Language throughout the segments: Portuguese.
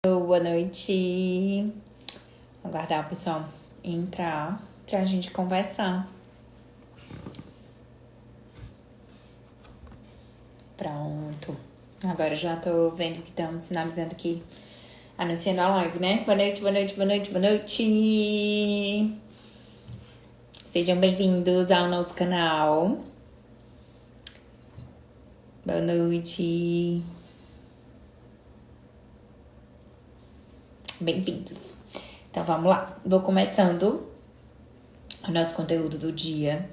Boa noite. Vou aguardar o pessoal entrar pra gente conversar. Pronto. Agora já tô vendo que estão sinalizando aqui, anunciando a live, né? Boa noite, boa noite, boa noite, boa noite. Sejam bem-vindos ao nosso canal. Boa noite. Bem-vindos. Então vamos lá. Vou começando o nosso conteúdo do dia.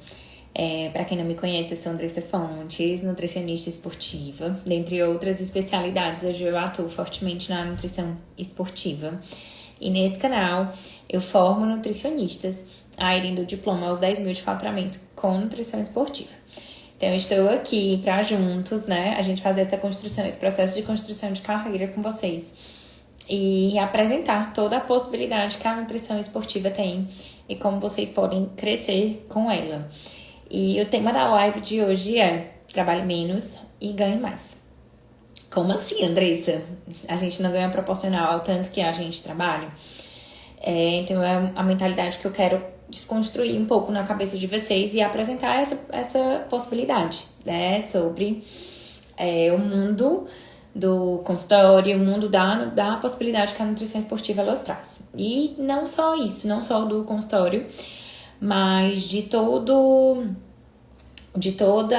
Para quem não me conhece, eu sou Andressa Fontes, nutricionista esportiva. Dentre outras especialidades, hoje eu atuo fortemente na nutrição esportiva. E nesse canal eu formo nutricionistas a irem do diploma aos 10 mil de faturamento com nutrição esportiva. Então eu estou aqui para juntos, né, a gente fazer essa construção, esse processo de construção de carreira com vocês. E apresentar toda a possibilidade que a nutrição esportiva tem e como vocês podem crescer com ela. E o tema da live de hoje é: trabalhe menos e ganhe mais. Como assim, Andressa? A gente não ganha proporcional ao tanto que a gente trabalha? Então é a mentalidade que eu quero desconstruir um pouco na cabeça de vocês e apresentar essa possibilidade, né? Sobre o mundo do consultório, o mundo da possibilidade que a nutrição esportiva ela traz. E não só isso, não só do consultório, mas de toda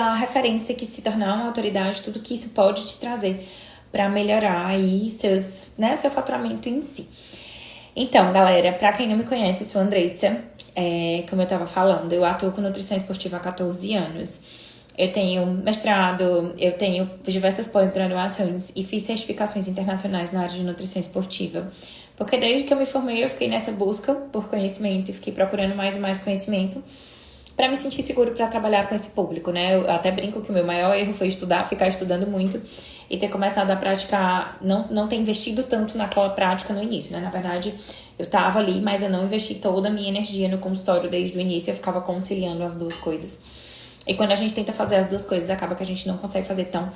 a referência que se tornar uma autoridade, tudo que isso pode te trazer para melhorar aí o seu faturamento em si. Então, galera, para quem não me conhece, eu sou a Andressa, como eu estava falando, eu atuo com nutrição esportiva há 14 anos. Eu tenho mestrado, eu tenho diversas pós-graduações e fiz certificações internacionais na área de nutrição esportiva. Porque desde que eu me formei, eu fiquei nessa busca por conhecimento e fiquei procurando mais e mais conhecimento para me sentir seguro para trabalhar com esse público, né? Eu até brinco que o meu maior erro foi ficar estudando muito e ter começado a praticar, não ter investido tanto naquela prática no início, né? Na verdade, eu tava ali, mas eu não investi toda a minha energia no consultório desde o início, eu ficava conciliando as duas coisas. E quando a gente tenta fazer as duas coisas, acaba que a gente não consegue fazer tão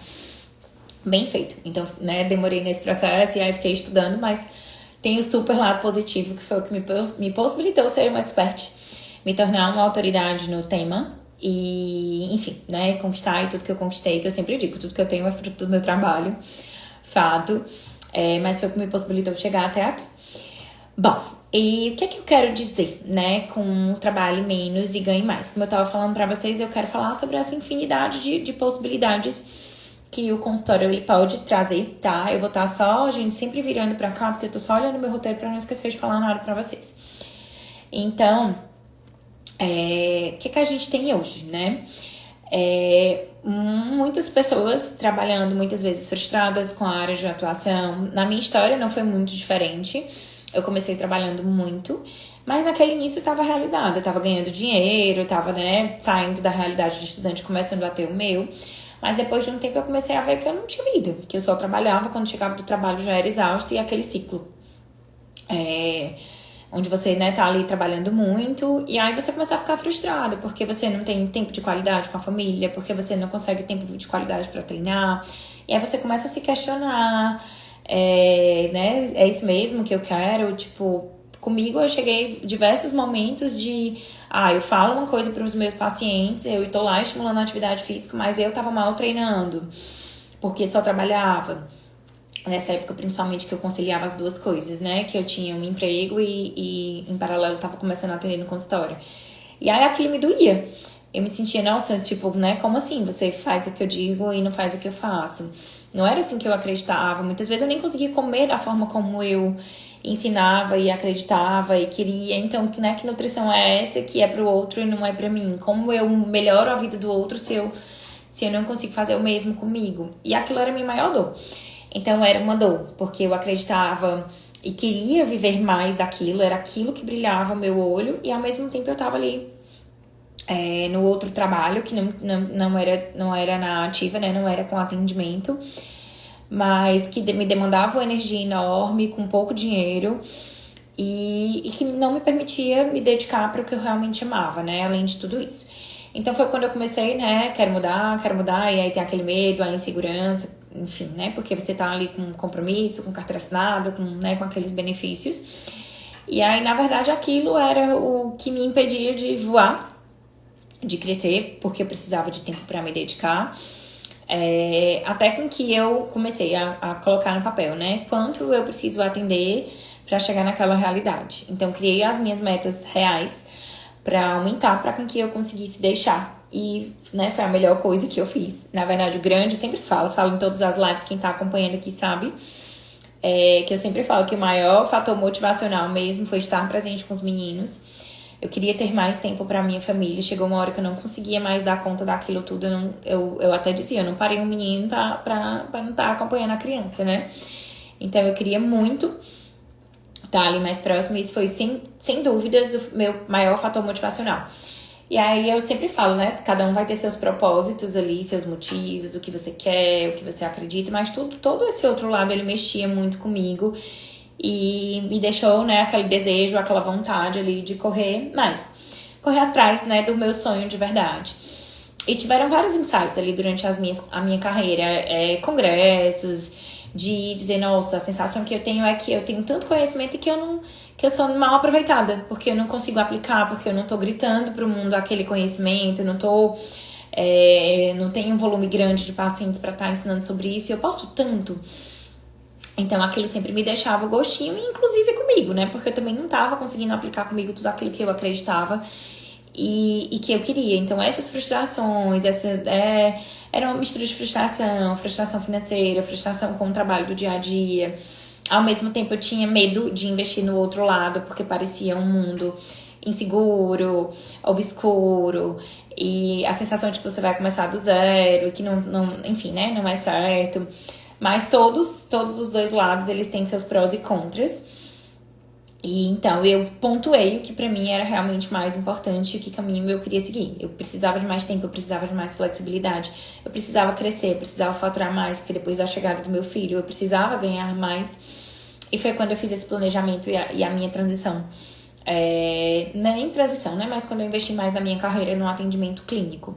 bem feito. Então, né, demorei nesse processo e aí fiquei estudando, mas tem o super lado positivo, que foi o que me possibilitou ser uma expert, me tornar uma autoridade no tema e, enfim, né, conquistar tudo que eu conquistei, que eu sempre digo, tudo que eu tenho é fruto do meu trabalho, fato, mas foi o que me possibilitou chegar até aqui. Bom, e o que é que eu quero dizer, né, com trabalhe menos e ganhe mais? Como eu tava falando pra vocês, eu quero falar sobre essa infinidade de possibilidades que o consultório ele pode trazer, tá? Eu vou estar só, gente, sempre virando pra cá, porque eu tô só olhando meu roteiro pra não esquecer de falar nada pra vocês. Então, o que a gente tem hoje, né? Muitas pessoas trabalhando, muitas vezes frustradas com a área de atuação. Na minha história não foi muito diferente. Eu comecei trabalhando muito, mas naquele início eu estava realizada, estava ganhando dinheiro, estava, né, saindo da realidade de estudante, começando a ter o meu. Mas depois de um tempo eu comecei a ver que eu não tinha vida, que eu só trabalhava, quando chegava do trabalho já era exausto, e aquele ciclo. Onde você, né, tá ali trabalhando muito, e aí você começa a ficar frustrado, porque você não tem tempo de qualidade com a família, porque você não consegue tempo de qualidade para treinar, e aí você começa a se questionar, né, é isso mesmo que eu quero? Tipo, comigo eu cheguei diversos momentos de, eu falo uma coisa para os meus pacientes, eu tô lá estimulando a atividade física, mas eu tava mal treinando, porque só trabalhava. Nessa época, principalmente, que eu conciliava as duas coisas, né? Que eu tinha um emprego e em paralelo, tava começando a atender no consultório. E aí, aquilo me doía. Eu me sentia, nossa, tipo, né? Como assim? Você faz o que eu digo e não faz o que eu faço. Não era assim que eu acreditava. Muitas vezes eu nem conseguia comer da forma como eu ensinava e acreditava e queria. Então, né? Que nutrição é essa que é pro outro e não é pra mim? Como eu melhoro a vida do outro se eu não consigo fazer o mesmo comigo? E aquilo era a minha maior dor. Então era uma dor, porque eu acreditava e queria viver mais daquilo, era aquilo que brilhava o meu olho, e ao mesmo tempo eu tava ali no outro trabalho, que não era na ativa, né, não era com atendimento, mas que me demandava uma energia enorme, com pouco dinheiro, e que não me permitia me dedicar para o que eu realmente amava, né, além de tudo isso. Então foi quando eu comecei, né, quero mudar, e aí tem aquele medo, a insegurança, enfim, né? Porque você tá ali com compromisso, com carteira assinada, com aqueles benefícios. E aí, na verdade, aquilo era o que me impedia de voar, de crescer, porque eu precisava de tempo para me dedicar. Até com que eu comecei a colocar no papel, né? Quanto eu preciso atender para chegar naquela realidade. Então, criei as minhas metas reais para aumentar, para com que eu conseguisse deixar. E, né, foi a melhor coisa que eu fiz. Na verdade, o grande, eu sempre falo em todas as lives, quem tá acompanhando aqui sabe, que eu sempre falo que o maior fator motivacional mesmo foi estar presente com os meninos. Eu queria ter mais tempo pra minha família. Chegou uma hora que eu não conseguia mais dar conta daquilo tudo. Eu até dizia, eu não parei um menino pra não estar acompanhando a criança, né? Então eu queria muito estar ali mais próximo. E isso foi, sem dúvidas, o meu maior fator motivacional. E aí eu sempre falo, né? Cada um vai ter seus propósitos ali, seus motivos, o que você quer, o que você acredita. Mas todo esse outro lado, ele mexia muito comigo. E me deixou, né, aquele desejo, aquela vontade ali de correr mais. Correr atrás, né, do meu sonho de verdade. E tiveram vários insights ali durante a minha carreira. Congressos, de dizer, nossa, a sensação que eu tenho é que eu tenho tanto conhecimento e que eu sou mal aproveitada. Porque eu não consigo aplicar, porque eu não tô gritando pro mundo aquele conhecimento, não tenho um volume grande de pacientes para estar ensinando sobre isso. E eu posso tanto. Então, aquilo sempre me deixava o gostinho, inclusive comigo, né? Porque eu também não tava conseguindo aplicar comigo tudo aquilo que eu acreditava e que eu queria. Então, essas frustrações, era uma mistura de frustração financeira, frustração com o trabalho do dia a dia. Ao mesmo tempo, eu tinha medo de investir no outro lado, porque parecia um mundo inseguro, obscuro, e a sensação de que você vai começar do zero, e que enfim, né? Não é certo. Mas todos os dois lados, eles têm seus prós e contras. E então, eu pontuei o que pra mim era realmente mais importante e que caminho eu queria seguir. Eu precisava de mais tempo, eu precisava de mais flexibilidade. Eu precisava crescer, eu precisava faturar mais, porque depois da chegada do meu filho, eu precisava ganhar mais. E foi quando eu fiz esse planejamento e a minha transição. Não é nem transição, né? Mas quando eu investi mais na minha carreira no atendimento clínico.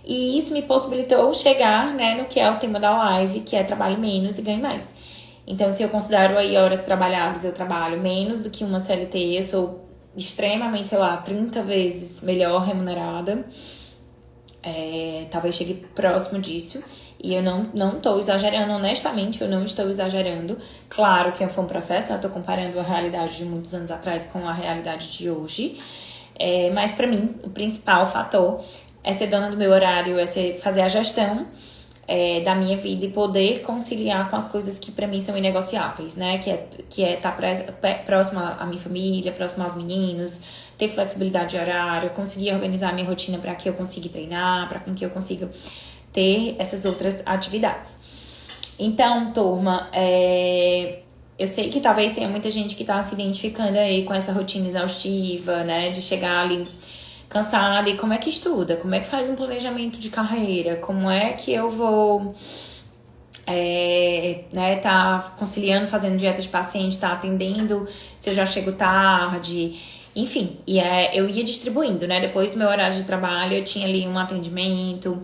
E isso me possibilitou chegar, né, no que é o tema da live, que é trabalhe menos e ganhe mais. Então, se eu considero aí horas trabalhadas, eu trabalho menos do que uma CLT, eu sou extremamente, 30 vezes melhor remunerada. Talvez chegue próximo disso. E eu não estou exagerando, honestamente, eu não estou exagerando. Claro que foi um processo, né? Eu estou comparando a realidade de muitos anos atrás com a realidade de hoje. Mas, para mim, o principal fator é ser dona do meu horário, é fazer a gestão da minha vida e poder conciliar com as coisas que pra mim são inegociáveis, né? Que é estar próxima à minha família, próxima aos meninos, ter flexibilidade de horário, conseguir organizar a minha rotina para que eu consiga treinar, para que eu consiga ter essas outras atividades. Então, turma, eu sei que talvez tenha muita gente que tá se identificando aí com essa rotina exaustiva, né? De chegar ali cansada, e como é que estuda? Como é que faz um planejamento de carreira? Como é que eu vou tá conciliando, fazendo dieta de paciente, tá atendendo se eu já chego tarde, enfim. E eu ia distribuindo, né? Depois do meu horário de trabalho, eu tinha ali um atendimento.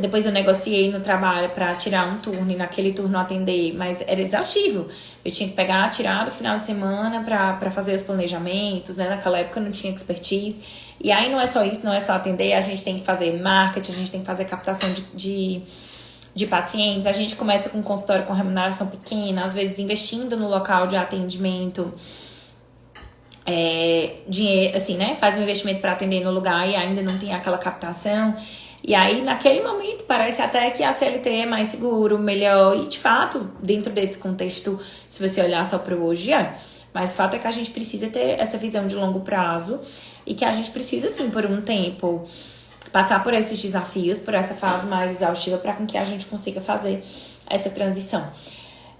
Depois eu negociei no trabalho pra tirar um turno e naquele turno atender, mas era exaustivo. Eu tinha que tirar do final de semana pra fazer os planejamentos, né? Naquela época eu não tinha expertise. E aí não é só isso, não é só atender, a gente tem que fazer marketing, a gente tem que fazer captação de pacientes. A gente começa com um consultório com remuneração pequena, às vezes investindo no local de atendimento. Dinheiro, assim, né? Faz um investimento para atender no lugar e ainda não tem aquela captação. E aí, naquele momento, parece até que a CLT é mais seguro, melhor. E, de fato, dentro desse contexto, se você olhar só para o hoje, Mas o fato é que a gente precisa ter essa visão de longo prazo e que a gente precisa, sim, por um tempo, passar por esses desafios, por essa fase mais exaustiva, para que a gente consiga fazer essa transição.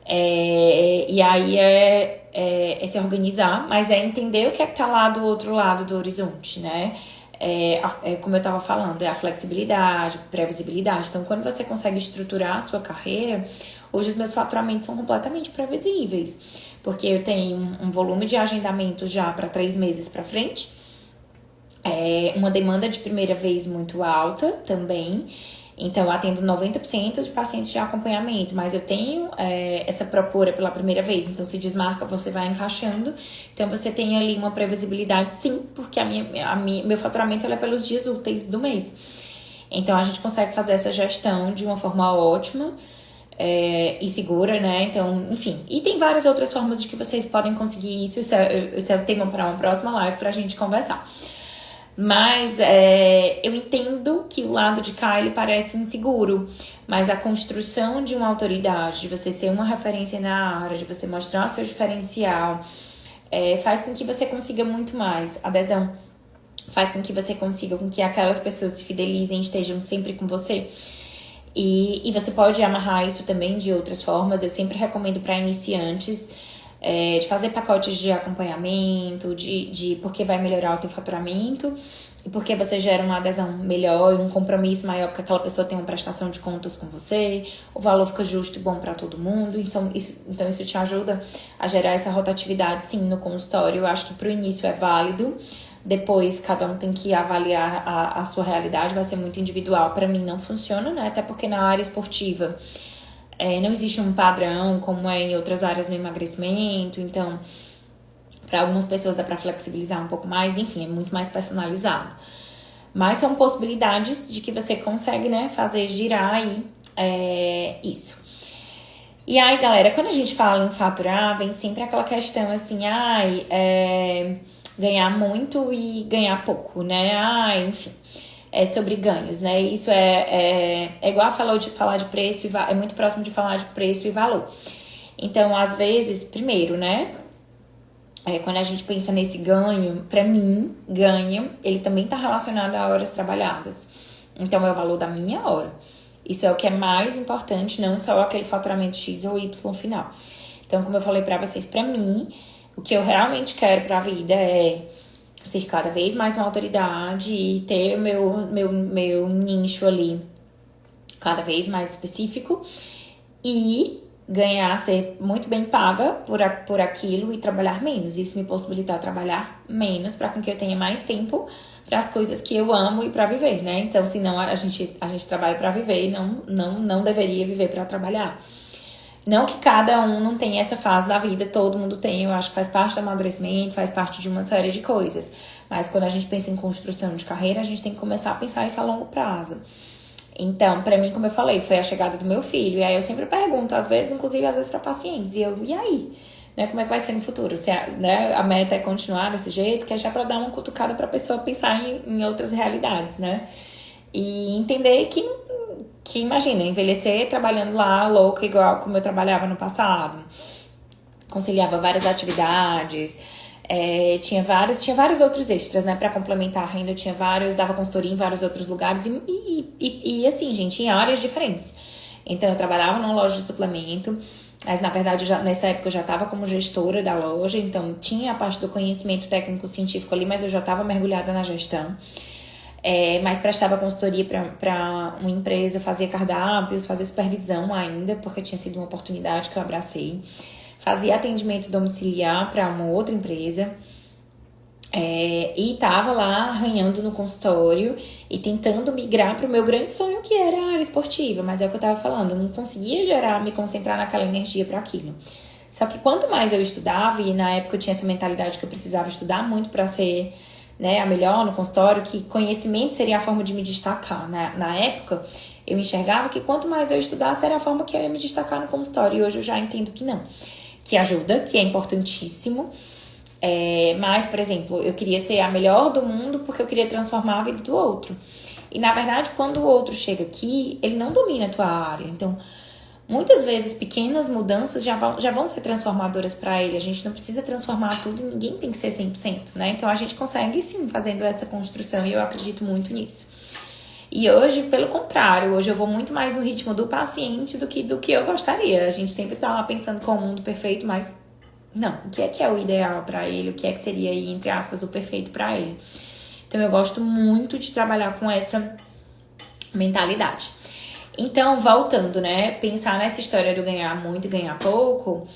E aí é se organizar, mas é entender o que é que tá lá do outro lado do horizonte, né? Como eu estava falando, é a flexibilidade, previsibilidade. Então, quando você consegue estruturar a sua carreira, hoje os meus faturamentos são completamente previsíveis, porque eu tenho um volume de agendamento já para 3 meses para frente, uma demanda de primeira vez muito alta também. Então, eu atendo 90% de pacientes de acompanhamento, mas eu tenho essa procura pela primeira vez. Então, se desmarca, você vai encaixando. Então, você tem ali uma previsibilidade, sim, porque meu faturamento é pelos dias úteis do mês. Então, a gente consegue fazer essa gestão de uma forma ótima e segura, né? Então, enfim. E tem várias outras formas de que vocês podem conseguir isso. Isso é o tema para uma próxima live pra gente conversar. Mas eu entendo que o lado de cá ele parece inseguro, mas a construção de uma autoridade, de você ser uma referência na área, de você mostrar o seu diferencial, faz com que você consiga muito mais adesão, faz com que você consiga com que aquelas pessoas se fidelizem e estejam sempre com você. E você pode amarrar isso também de outras formas. Eu sempre recomendo para iniciantes de fazer pacotes de acompanhamento, porque vai melhorar o teu faturamento e porque você gera uma adesão melhor e um compromisso maior, porque aquela pessoa tem uma prestação de contas com você, o valor fica justo e bom para todo mundo. Então isso te ajuda a gerar essa rotatividade, sim, no consultório. Eu acho que pro início é válido. Depois, cada um tem que avaliar a sua realidade, vai ser muito individual. Para mim, não funciona, né? Até porque na área esportiva não existe um padrão, como é em outras áreas no emagrecimento. Então, para algumas pessoas dá para flexibilizar um pouco mais. Enfim, é muito mais personalizado. Mas são possibilidades de que você consegue, né, fazer girar aí isso. E aí, galera, quando a gente fala em faturar, vem sempre aquela questão assim, ganhar muito e ganhar pouco, né? Enfim, é sobre ganhos, né? Isso é igual a falar de preço, é muito próximo de falar de preço e valor. Então, às vezes, primeiro, né? Quando a gente pensa nesse ganho, pra mim, ganho, ele também tá relacionado a horas trabalhadas. Então, é o valor da minha hora. Isso é o que é mais importante, não só aquele faturamento X ou Y final. Então, como eu falei pra vocês, pra mim, o que eu realmente quero pra vida é ser cada vez mais uma autoridade e ter o meu nicho ali cada vez mais específico e ser muito bem paga por aquilo e trabalhar menos. Isso me possibilitar trabalhar menos para que eu tenha mais tempo para as coisas que eu amo e para viver, né? Então, senão a gente trabalha para viver e não deveria viver para trabalhar. Não que cada um não tenha essa fase da vida, todo mundo tem, eu acho que faz parte do amadurecimento, faz parte de uma série de coisas. Mas quando a gente pensa em construção de carreira, a gente tem que começar a pensar isso a longo prazo. Então, pra mim, como eu falei, foi a chegada do meu filho. E aí eu sempre pergunto, às vezes pra pacientes, e aí? Né, como é que vai ser no futuro? Se a meta é continuar desse jeito, que é já pra dar uma cutucada pra pessoa pensar em outras realidades, né? E entender que imagina, envelhecer trabalhando lá, louca, igual como eu trabalhava no passado. Conciliava várias atividades, tinha vários outros extras, né, pra complementar a renda. Eu tinha dava consultoria em vários outros lugares e assim, gente, em áreas diferentes. Então, eu trabalhava numa loja de suplemento, mas na verdade, nessa época eu já estava como gestora da loja, então tinha a parte do conhecimento técnico-científico ali, mas eu já estava mergulhada na gestão. Mas prestava consultoria para uma empresa, fazia cardápios, fazia supervisão ainda, porque tinha sido uma oportunidade que eu abracei. Fazia atendimento domiciliar para uma outra empresa e estava lá arranhando no consultório e tentando migrar para o meu grande sonho, que era a área esportiva. Mas é o que eu estava falando, eu não conseguia me concentrar naquela energia para aquilo. Só que quanto mais eu estudava, e na época eu tinha essa mentalidade que eu precisava estudar muito para ser, né, a melhor no consultório, que conhecimento seria a forma de me destacar. Na época, eu enxergava que quanto mais eu estudasse, era a forma que eu ia me destacar no consultório. E hoje eu já entendo que não. Que ajuda, que é importantíssimo. Mas, por exemplo, eu queria ser a melhor do mundo porque eu queria transformar a vida do outro. E, na verdade, quando o outro chega aqui, ele não domina a tua área. Então, muitas vezes, pequenas mudanças já vão ser transformadoras para ele. A gente não precisa transformar tudo, ninguém tem que ser 100%, né? Então, a gente consegue, sim, fazendo essa construção, e eu acredito muito nisso. E hoje, pelo contrário, hoje eu vou muito mais no ritmo do paciente do que eu gostaria. A gente sempre tá lá pensando com o mundo perfeito, mas não, o que é o ideal para ele, o que é que seria aí, entre aspas, o perfeito para ele. Então, eu gosto muito de trabalhar com essa mentalidade. Então, voltando, né, pensar nessa história do ganhar muito e ganhar pouco,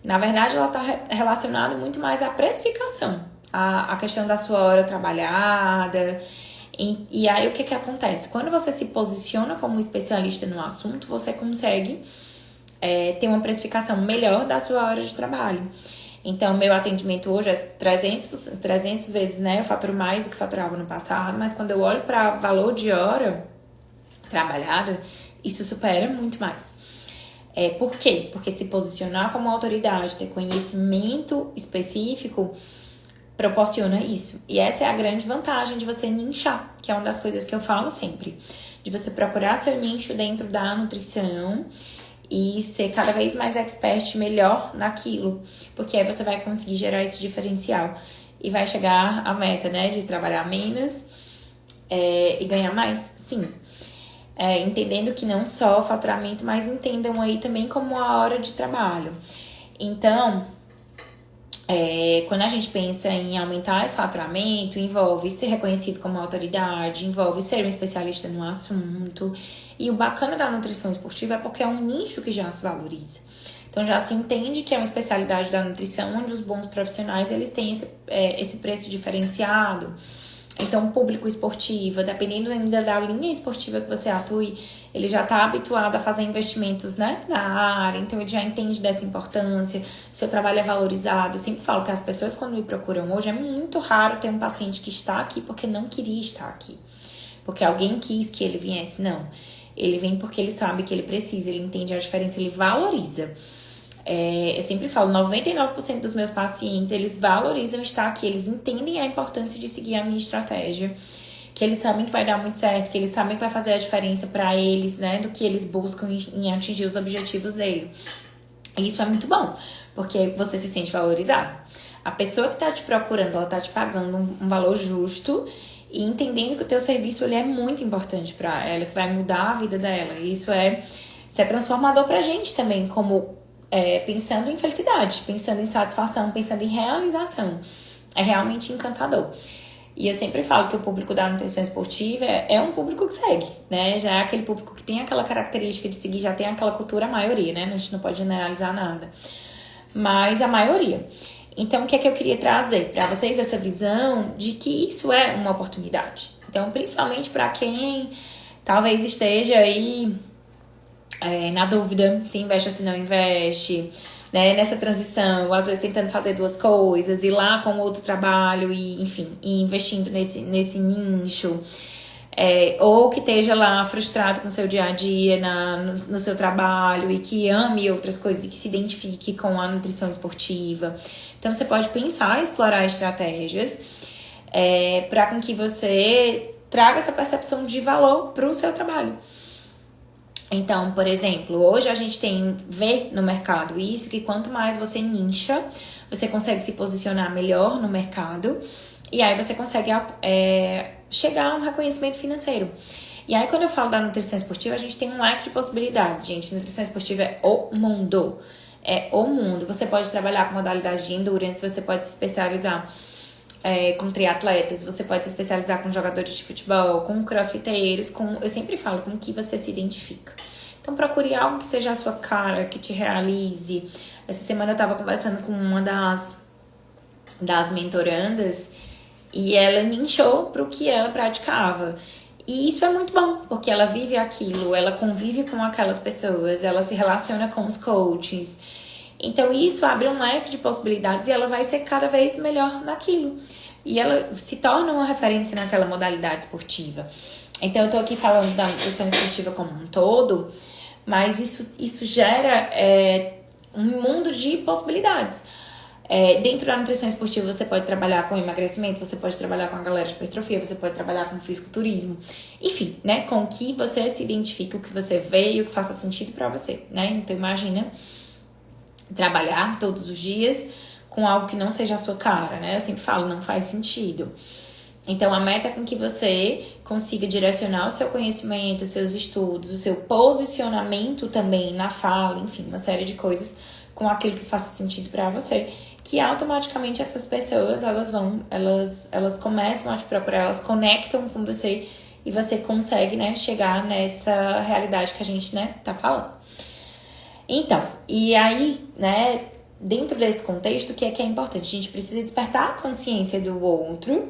na verdade, ela tá relacionada muito mais à precificação, a questão da sua hora trabalhada. E aí, o que acontece? Quando você se posiciona como especialista no assunto, você consegue ter uma precificação melhor da sua hora de trabalho. Então, meu atendimento hoje é 300 vezes, né? Eu faturo mais do que faturava no passado, mas quando eu olho para valor de hora trabalhada, isso supera muito mais. Por quê? Porque se posicionar como autoridade, ter conhecimento específico, proporciona isso. E essa é a grande vantagem de você nichar, que é uma das coisas que eu falo sempre. De você procurar seu nicho dentro da nutrição e ser cada vez mais expert, melhor naquilo. Porque aí você vai conseguir gerar esse diferencial. E vai chegar à meta, né? De trabalhar menos e ganhar mais. Sim. Entendendo que não só o faturamento, mas entendam aí também como a hora de trabalho. Então, quando a gente pensa em aumentar esse faturamento, envolve ser reconhecido como autoridade, envolve ser um especialista no assunto. E o bacana da nutrição esportiva é porque é um nicho que já se valoriza. Então já se entende que é uma especialidade da nutrição onde os bons profissionais eles têm esse preço diferenciado. Então, o público esportivo, dependendo ainda da linha esportiva que você atue, ele já está habituado a fazer investimentos, né, na área, então ele já entende dessa importância, seu trabalho é valorizado. Eu sempre falo que as pessoas quando me procuram hoje, é muito raro ter um paciente que está aqui porque não queria estar aqui, porque alguém quis que ele viesse, não. Ele vem porque ele sabe que ele precisa, ele entende a diferença, ele valoriza. Eu sempre falo, 99% dos meus pacientes, eles valorizam estar aqui, eles entendem a importância de seguir a minha estratégia, que eles sabem que vai dar muito certo, que eles sabem que vai fazer a diferença para eles, né, do que eles buscam em atingir os objetivos dele. E isso é muito bom, porque você se sente valorizado. A pessoa que tá te procurando, ela tá te pagando um valor justo e entendendo que o teu serviço ele é muito importante para ela, que vai mudar a vida dela. E isso é transformador pra gente também, como pensando em felicidade, pensando em satisfação, pensando em realização. É realmente encantador. E eu sempre falo que o público da nutrição esportiva é um público que segue, né? Já é aquele público que tem aquela característica de seguir, já tem aquela cultura, a maioria, né? A gente não pode generalizar nada. Mas a maioria. Então, o que é que eu queria trazer para vocês? Essa visão de que isso é uma oportunidade. Então, principalmente para quem talvez esteja aí na dúvida se investe ou se não investe, né? Nessa transição, às vezes tentando fazer duas coisas, ir lá com outro trabalho e, enfim, ir investindo nesse nicho. Ou que esteja lá frustrado com o seu dia a dia no seu trabalho e que ame outras coisas e que se identifique com a nutrição esportiva. Então, você pode pensar em explorar estratégias para com que você traga essa percepção de valor para o seu trabalho. Então, por exemplo, hoje a gente vê no mercado isso, que quanto mais você nicha, você consegue se posicionar melhor no mercado e aí você consegue chegar a um reconhecimento financeiro. E aí, quando eu falo da nutrição esportiva, a gente tem um leque de possibilidades, gente. Nutrição esportiva é o mundo. É o mundo. Você pode trabalhar com modalidade de endurance, você pode se especializar com triatletas, você pode se especializar com jogadores de futebol, com crossfiteiros, eu sempre falo, com o que você se identifica. Então, procure algo que seja a sua cara, que te realize. Essa semana eu tava conversando com uma das mentorandas e ela nichou pro que ela praticava. E isso é muito bom, porque ela vive aquilo, ela convive com aquelas pessoas, ela se relaciona com os coaches. Então, isso abre um leque de possibilidades e ela vai ser cada vez melhor naquilo. E ela se torna uma referência naquela modalidade esportiva. Então, eu tô aqui falando da nutrição esportiva como um todo, mas isso gera um mundo de possibilidades. Dentro da nutrição esportiva, você pode trabalhar com emagrecimento, você pode trabalhar com a galera de hipertrofia, você pode trabalhar com fisiculturismo. Enfim, né? Com o que você se identifica, o que você vê e o que faça sentido pra você, né? Então, imagina trabalhar todos os dias com algo que não seja a sua cara, né? Eu sempre falo, não faz sentido. Então, a meta é com que você consiga direcionar o seu conhecimento, os seus estudos, o seu posicionamento também na fala, enfim, uma série de coisas com aquilo que faça sentido pra você, que automaticamente essas pessoas, elas começam a te procurar, elas conectam com você e você consegue, né, chegar nessa realidade que a gente, né, tá falando. Então, e aí, né, dentro desse contexto, o que é importante? A gente precisa despertar a consciência do outro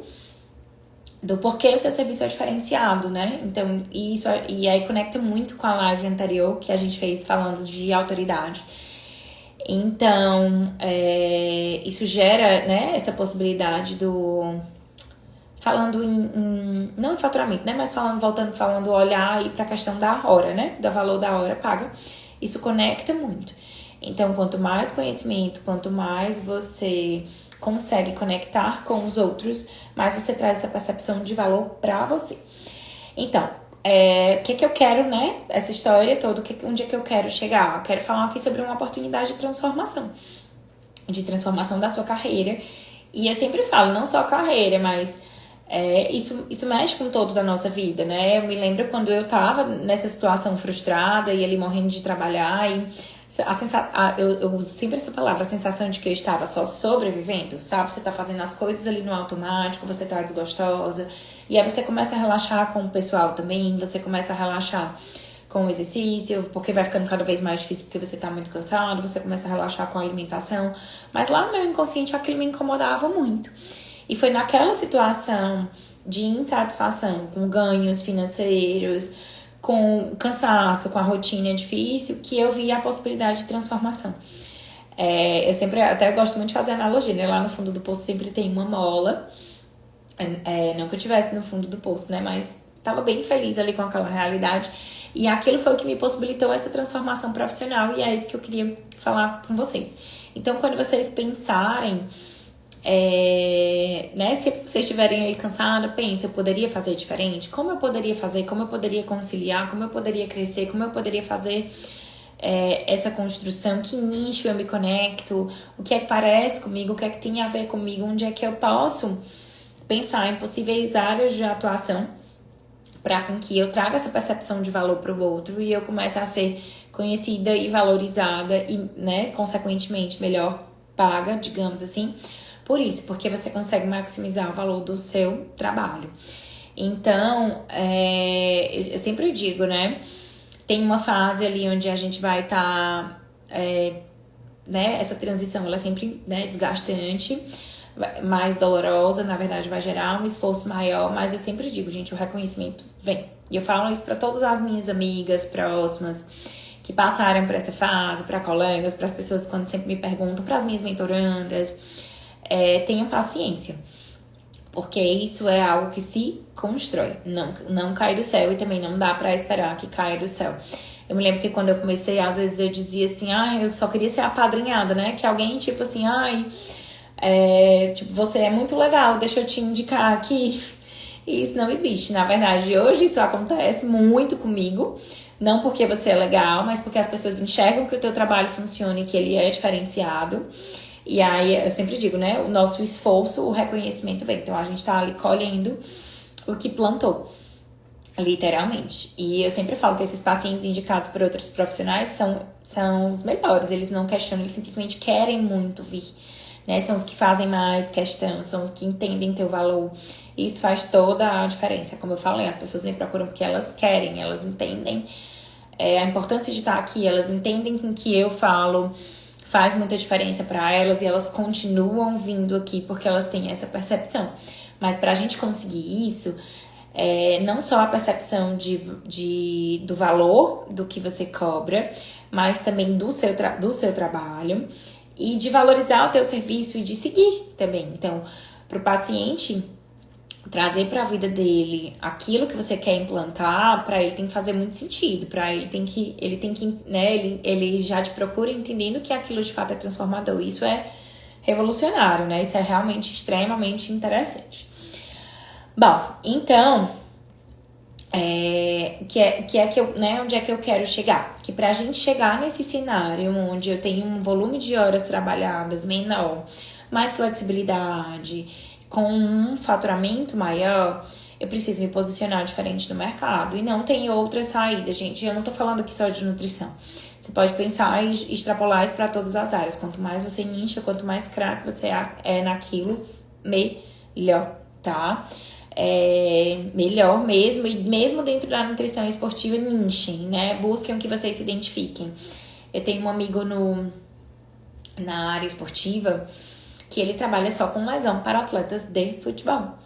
do porquê o seu serviço é diferenciado, né? Então, e aí conecta muito com a live anterior que a gente fez falando de autoridade. Então, isso gera, né, essa possibilidade falando não em faturamento, né, mas falando olhar aí para a questão da hora, né, do valor da hora paga. Isso conecta muito. Então, quanto mais conhecimento, quanto mais você consegue conectar com os outros, mais você traz essa percepção de valor para você. Então, o que eu quero, né? Essa história toda, onde é que eu quero chegar? Eu quero falar aqui sobre uma oportunidade de transformação da sua carreira. E eu sempre falo, não só carreira, mas isso mexe com todo da nossa vida, né? Eu me lembro quando eu tava nessa situação frustrada e ali morrendo de trabalhar e eu uso sempre essa palavra, a sensação de que eu estava só sobrevivendo, sabe? Você tá fazendo as coisas ali no automático, você tá desgostosa. E aí você começa a relaxar com o pessoal também, você começa a relaxar com o exercício, porque vai ficando cada vez mais difícil porque você tá muito cansado, você começa a relaxar com a alimentação. Mas lá no meu inconsciente aquilo me incomodava muito. E foi naquela situação de insatisfação, com ganhos financeiros, com cansaço, com a rotina difícil, que eu vi a possibilidade de transformação. Eu sempre até gosto muito de fazer analogia, né? Lá no fundo do poço sempre tem uma mola. Não que eu estivesse no fundo do poço, né? Mas tava bem feliz ali com aquela realidade. E aquilo foi o que me possibilitou essa transformação profissional. E é isso que eu queria falar com vocês. Então, quando vocês pensarem... né, se vocês estiverem aí cansados, pense, eu poderia fazer diferente? Como eu poderia fazer? Como eu poderia conciliar? Como eu poderia crescer? Como eu poderia fazer essa construção? Que nicho eu me conecto? O que é que parece comigo? O que é que tem a ver comigo? Onde é que eu posso pensar em possíveis áreas de atuação para com que eu traga essa percepção de valor para o outro e eu comece a ser conhecida e valorizada e, né, consequentemente melhor paga, digamos assim, por isso, porque você consegue maximizar o valor do seu trabalho. Então, eu sempre digo, né? Tem uma fase ali onde a gente vai estar... né, essa transição, ela é sempre, né, desgastante, mais dolorosa, na verdade vai gerar um esforço maior, mas eu sempre digo, gente, o reconhecimento vem. E eu falo isso para todas as minhas amigas próximas que passaram por essa fase, para colegas, para as pessoas quando sempre me perguntam, para as minhas mentorandas... tenham paciência, porque isso é algo que se constrói, não cai do céu e também não dá pra esperar que caia do céu. Eu me lembro que quando eu comecei, às vezes eu dizia assim, eu só queria ser apadrinhada, né? Que alguém tipo assim, tipo, você é muito legal, deixa eu te indicar aqui. E isso não existe, na verdade, hoje isso acontece muito comigo, não porque você é legal, mas porque as pessoas enxergam que o teu trabalho funciona e que ele é diferenciado. E aí, eu sempre digo, né? O nosso esforço, o reconhecimento vem. Então, a gente tá ali colhendo o que plantou, literalmente. E eu sempre falo que esses pacientes indicados por outros profissionais são os melhores. Eles não questionam, eles simplesmente querem muito vir, né? São os que fazem mais questão, são os que entendem teu valor. E isso faz toda a diferença. Como eu falei, as pessoas me procuram porque elas querem, elas entendem a importância de estar aqui, elas entendem com que eu falo... faz muita diferença para elas e elas continuam vindo aqui porque elas têm essa percepção. Mas para a gente conseguir isso, não só a percepção do valor do que você cobra, mas também do seu trabalho e de valorizar o teu serviço e de seguir também. Então, para o paciente... trazer para a vida dele aquilo que você quer implantar, para ele tem que fazer muito sentido, para ele tem que né, ele já te procura entendendo que aquilo de fato é transformador. Isso é revolucionário, né? Isso é realmente extremamente interessante. Bom, então, onde é que eu quero chegar? Que pra gente chegar nesse cenário onde eu tenho um volume de horas trabalhadas menor, mais flexibilidade, com um faturamento maior, eu preciso me posicionar diferente no mercado. E não tem outra saída, gente. Eu não tô falando aqui só de nutrição. Você pode pensar e extrapolar isso para todas as áreas. Quanto mais você nicha, quanto mais craque você é naquilo, melhor, tá? Melhor mesmo. E mesmo dentro da nutrição esportiva, nichem, né? Busquem o que vocês se identifiquem. Eu tenho um amigo na área esportiva... que ele trabalha só com lesão para atletas de futebol.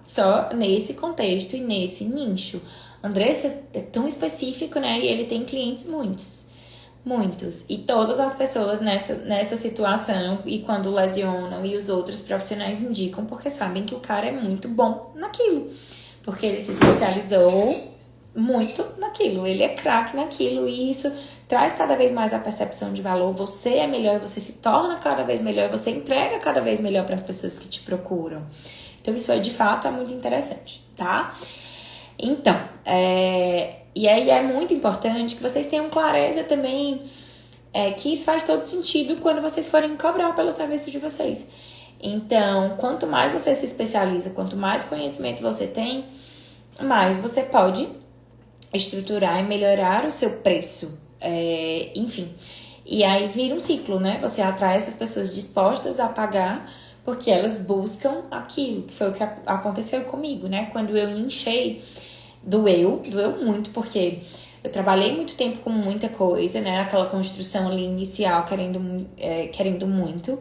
Só nesse contexto e nesse nicho. Andressa é tão específico, né? E ele tem clientes muitos. E todas as pessoas nessa situação, e quando lesionam, e os outros profissionais indicam, porque sabem que o cara é muito bom naquilo. Porque ele se especializou muito naquilo, ele é craque naquilo, e isso traz cada vez mais a percepção de valor. Você é melhor, você se torna cada vez melhor, você entrega cada vez melhor para as pessoas que te procuram. Então isso de fato é muito interessante, tá? Então, e aí é muito importante que vocês tenham clareza também, que isso faz todo sentido quando vocês forem cobrar pelo serviço de vocês. Então, quanto mais você se especializa, quanto mais conhecimento você tem, mais você pode estruturar e melhorar o seu preço. Enfim, e aí vira um ciclo, né? Você atrai essas pessoas dispostas a pagar porque elas buscam aquilo, que foi o que aconteceu comigo, né? Quando eu inchei, doeu muito, porque eu trabalhei muito tempo com muita coisa, né? Aquela construção ali inicial, querendo muito.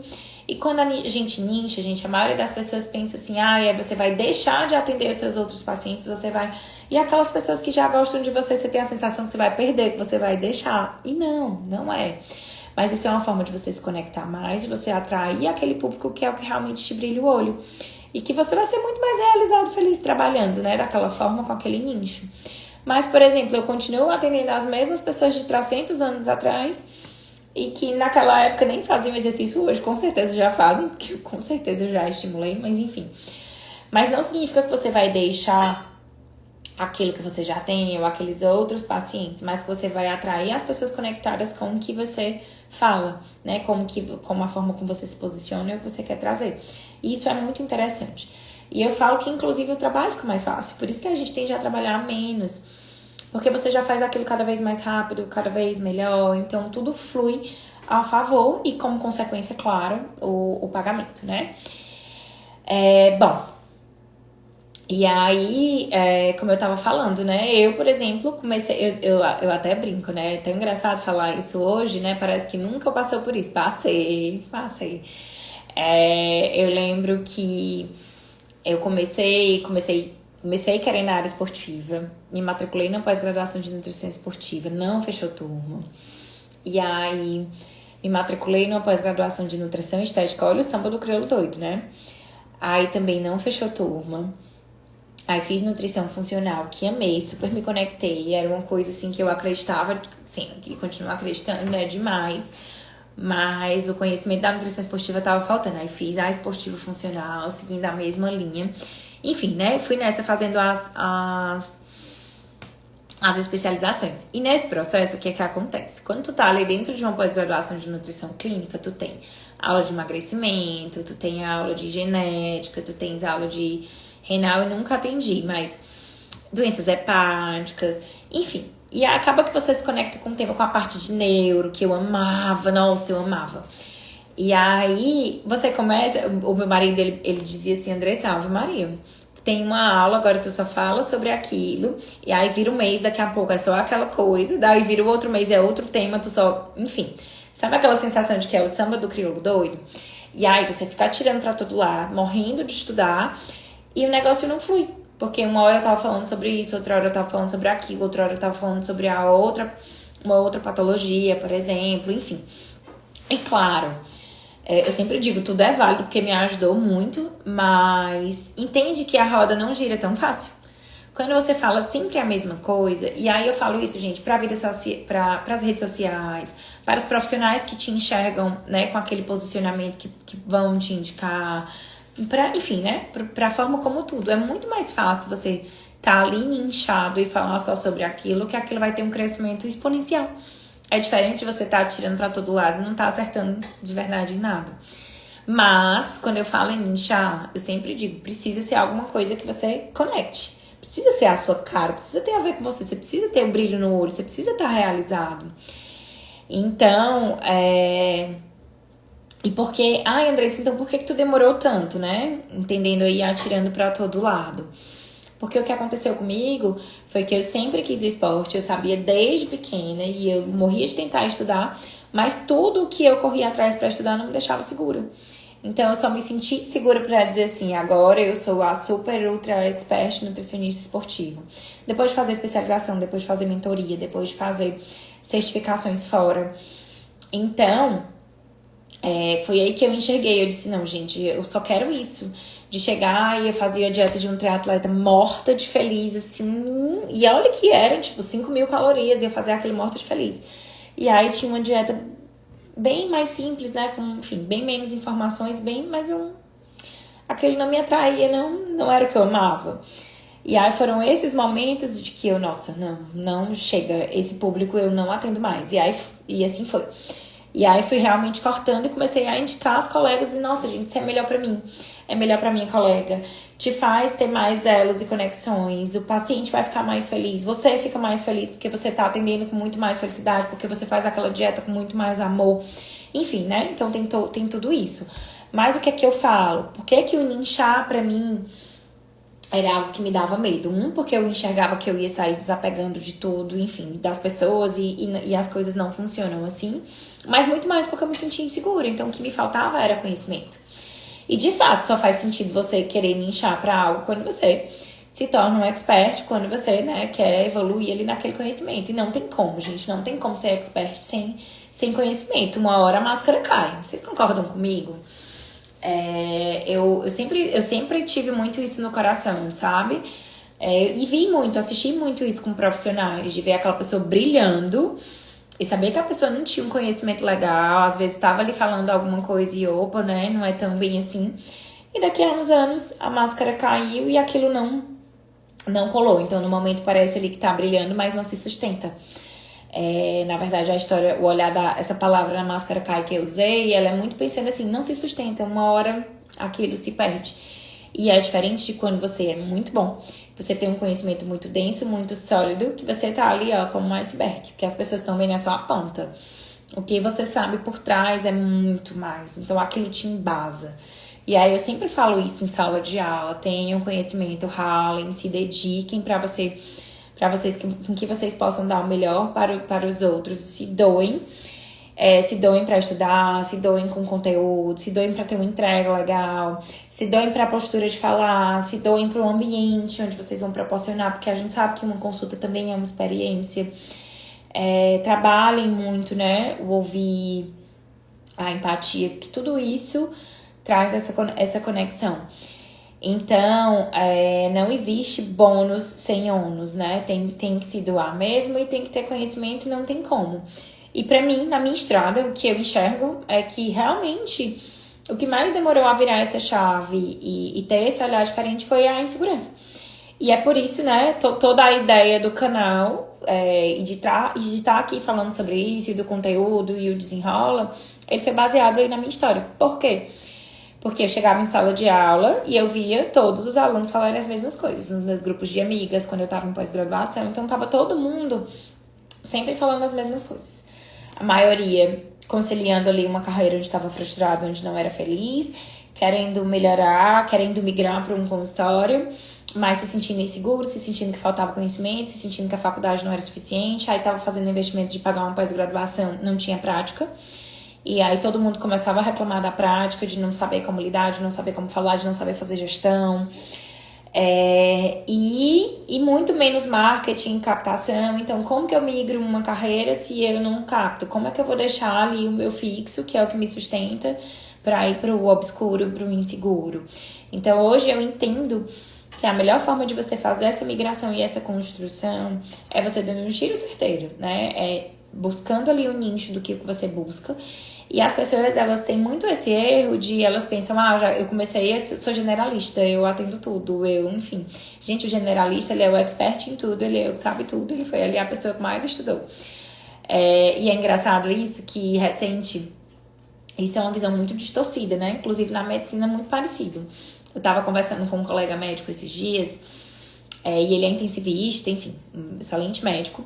E quando a gente incha, a maioria das pessoas pensa assim, você vai deixar de atender os seus outros pacientes, você vai... E aquelas pessoas que já gostam de você tem a sensação que você vai perder, que você vai deixar. E não é. Mas isso é uma forma de você se conectar mais, de você atrair aquele público que é o que realmente te brilha o olho. E que você vai ser muito mais realizado, feliz trabalhando, né? Daquela forma, com aquele nicho. Mas, por exemplo, eu continuo atendendo as mesmas pessoas de 300 anos atrás e que naquela época nem faziam exercício, hoje com certeza já fazem, porque com certeza eu já estimulei, mas enfim. Mas não significa que você vai deixar aquilo que você já tem ou aqueles outros pacientes, mas que você vai atrair as pessoas conectadas com o que você fala, né? Como a forma como você se posiciona e o que você quer trazer. E isso é muito interessante. E eu falo que, inclusive, o trabalho fica mais fácil. Por isso que a gente tende a trabalhar menos. Porque você já faz aquilo cada vez mais rápido, cada vez melhor. Então, tudo flui a favor e, como consequência, claro, o pagamento, né? Bom... E aí, como eu tava falando, né? Eu, por exemplo, comecei... Eu até brinco, né? É tão engraçado falar isso hoje, né? Parece que nunca passou por isso. Passei. Eu lembro que eu comecei querendo a área esportiva. Me matriculei na pós-graduação de nutrição esportiva. Não fechou turma. E aí, me matriculei na pós-graduação de nutrição estética. Olha o samba do crioulo doido, né? Aí também não fechou turma. Aí fiz nutrição funcional, que amei, super me conectei. Era uma coisa assim que eu acreditava, sim, que continuo acreditando, né, demais. Mas o conhecimento da nutrição esportiva tava faltando. Aí fiz a esportiva funcional, seguindo a mesma linha. Enfim, né, fui nessa fazendo as especializações. E nesse processo, o que é que acontece? Quando tu tá ali dentro de uma pós-graduação de nutrição clínica, tu tem aula de emagrecimento, tu tem aula de genética, tu tens aula de renal, eu nunca atendi, mas doenças hepáticas, enfim. E acaba que você se conecta com o tema, com a parte de neuro, que eu amava, nossa, eu amava. E aí, você começa, o meu marido, ele dizia assim, Andressa, Ave Maria, tu tem uma aula, agora tu só fala sobre aquilo, e aí vira um mês, daqui a pouco é só aquela coisa, daí vira o outro mês, é outro tema, tu só, enfim. Sabe aquela sensação de que é o samba do crioulo doido? E aí, você fica atirando pra todo lado, morrendo de estudar, e o negócio não flui, porque uma hora eu tava falando sobre isso, outra hora eu tava falando sobre aquilo, outra hora eu tava falando sobre uma outra patologia, por exemplo, enfim. E claro, eu sempre digo, tudo é válido porque me ajudou muito, mas entende que a roda não gira tão fácil. Quando você fala sempre a mesma coisa, e aí eu falo isso, gente, para as redes sociais, para os profissionais que te enxergam, né, com aquele posicionamento que vão te indicar, enfim, né? Pra forma como tudo. É muito mais fácil você tá ali inchado e falar só sobre aquilo, que aquilo vai ter um crescimento exponencial. É diferente de você tá atirando pra todo lado e não tá acertando de verdade em nada. Mas, quando eu falo em inchar, eu sempre digo, precisa ser alguma coisa que você conecte. Precisa ser a sua cara, precisa ter a ver com você. Você precisa ter o brilho no olho, você precisa estar realizado. Então, E porque, Andressa, então por que tu demorou tanto, né? Entendendo aí, atirando pra todo lado. Porque o que aconteceu comigo foi que eu sempre quis o esporte, eu sabia desde pequena e eu morria de tentar estudar, mas tudo que eu corria atrás pra estudar não me deixava segura. Então, eu só me senti segura pra dizer assim, agora eu sou a super ultra expert nutricionista esportiva. Depois de fazer especialização, depois de fazer mentoria, depois de fazer certificações fora. Então, foi aí que eu enxerguei. Eu disse, não, gente, eu só quero isso. De chegar e eu fazia a dieta de um triatleta morta de feliz, assim. E olha que era, tipo, 5.000 calorias. E eu fazia aquele morta de feliz. E aí tinha uma dieta bem mais simples, né? Com, enfim, bem menos informações, mas aquele não me atraía, não era o que eu amava. E aí foram esses momentos de que eu, nossa, não chega, esse público eu não atendo mais. E assim foi. E aí fui realmente cortando e comecei a indicar as colegas e, nossa, gente, isso é melhor pra mim. É melhor pra minha colega. Te faz ter mais elos e conexões. O paciente vai ficar mais feliz. Você fica mais feliz porque você tá atendendo com muito mais felicidade, porque você faz aquela dieta com muito mais amor. Enfim, né? Então tem tudo isso. Mas o que é que eu falo? Por que que o nichar pra mim era algo que me dava medo? Porque eu enxergava que eu ia sair desapegando de tudo, enfim, das pessoas e as coisas não funcionam assim. Mas muito mais porque eu me sentia insegura. Então o que me faltava era conhecimento. E de fato só faz sentido você querer nichar pra algo quando você se torna um expert, quando você, né, quer evoluir ali naquele conhecimento. E não tem como, gente, não tem como ser expert sem conhecimento. Uma hora a máscara cai. Vocês concordam comigo? Eu sempre tive muito isso no coração, sabe? E assisti muito isso com profissionais, de ver aquela pessoa brilhando e saber que a pessoa não tinha um conhecimento legal, às vezes estava ali falando alguma coisa e opa, né? Não é tão bem assim. E daqui a uns anos a máscara caiu e aquilo não colou. Então no momento parece ali que tá brilhando, mas não se sustenta. Na verdade, a história, o olhar essa palavra na máscara cai que eu usei, ela é muito pensando assim, não se sustenta, uma hora aquilo se perde. E é diferente de quando você é muito bom, você tem um conhecimento muito denso, muito sólido, que você tá ali, ó, como um iceberg, porque as pessoas estão vendo só a ponta. O que você sabe por trás é muito mais, então aquilo te embasa. E aí eu sempre falo isso em sala de aula, tenham conhecimento, ralem, se dediquem para vocês, com que vocês possam dar o melhor para os outros, se doem para estudar, se doem com conteúdo, se doem para ter uma entrega legal, se doem para a postura de falar, se doem para o ambiente onde vocês vão proporcionar, porque a gente sabe que uma consulta também é uma experiência. Trabalhem muito, né, o ouvir, a empatia, porque tudo isso traz essa conexão. Então, não existe bônus sem ônus, né? Tem que se doar mesmo e tem que ter conhecimento e não tem como. E pra mim, na minha estrada, o que eu enxergo é que realmente o que mais demorou a virar essa chave e ter esse olhar diferente foi a insegurança. E é por isso, né, toda a ideia do canal e de estar aqui falando sobre isso e do conteúdo e o desenrola, ele foi baseado aí na minha história. Por quê? Porque eu chegava em sala de aula e eu via todos os alunos falarem as mesmas coisas nos meus grupos de amigas, quando eu tava em pós-graduação. Então, tava todo mundo sempre falando as mesmas coisas. A maioria conciliando ali uma carreira onde estava frustrado, onde não era feliz, querendo melhorar, querendo migrar para um consultório, mas se sentindo inseguro, se sentindo que faltava conhecimento, se sentindo que a faculdade não era suficiente. Aí tava fazendo investimentos de pagar uma pós-graduação, não tinha prática. E aí todo mundo começava a reclamar da prática, de não saber como lidar, de não saber como falar, de não saber fazer gestão. E muito menos marketing, captação. Então, como que eu migro uma carreira se eu não capto? Como é que eu vou deixar ali o meu fixo, que é o que me sustenta, para ir para o obscuro, para o inseguro? Então, hoje eu entendo que a melhor forma de você fazer essa migração e essa construção é você dando um tiro certeiro, né? Buscando ali o nicho do que você busca. E as pessoas, elas têm muito esse erro de, elas pensam, eu comecei, eu sou generalista, eu atendo tudo, enfim. Gente, o generalista, ele é o expert em tudo, ele é o que sabe tudo, ele foi ali a pessoa que mais estudou. E é engraçado isso, que isso é uma visão muito distorcida, né? Inclusive na medicina é muito parecido. Eu tava conversando com um colega médico esses dias, e ele é intensivista, enfim, um excelente médico.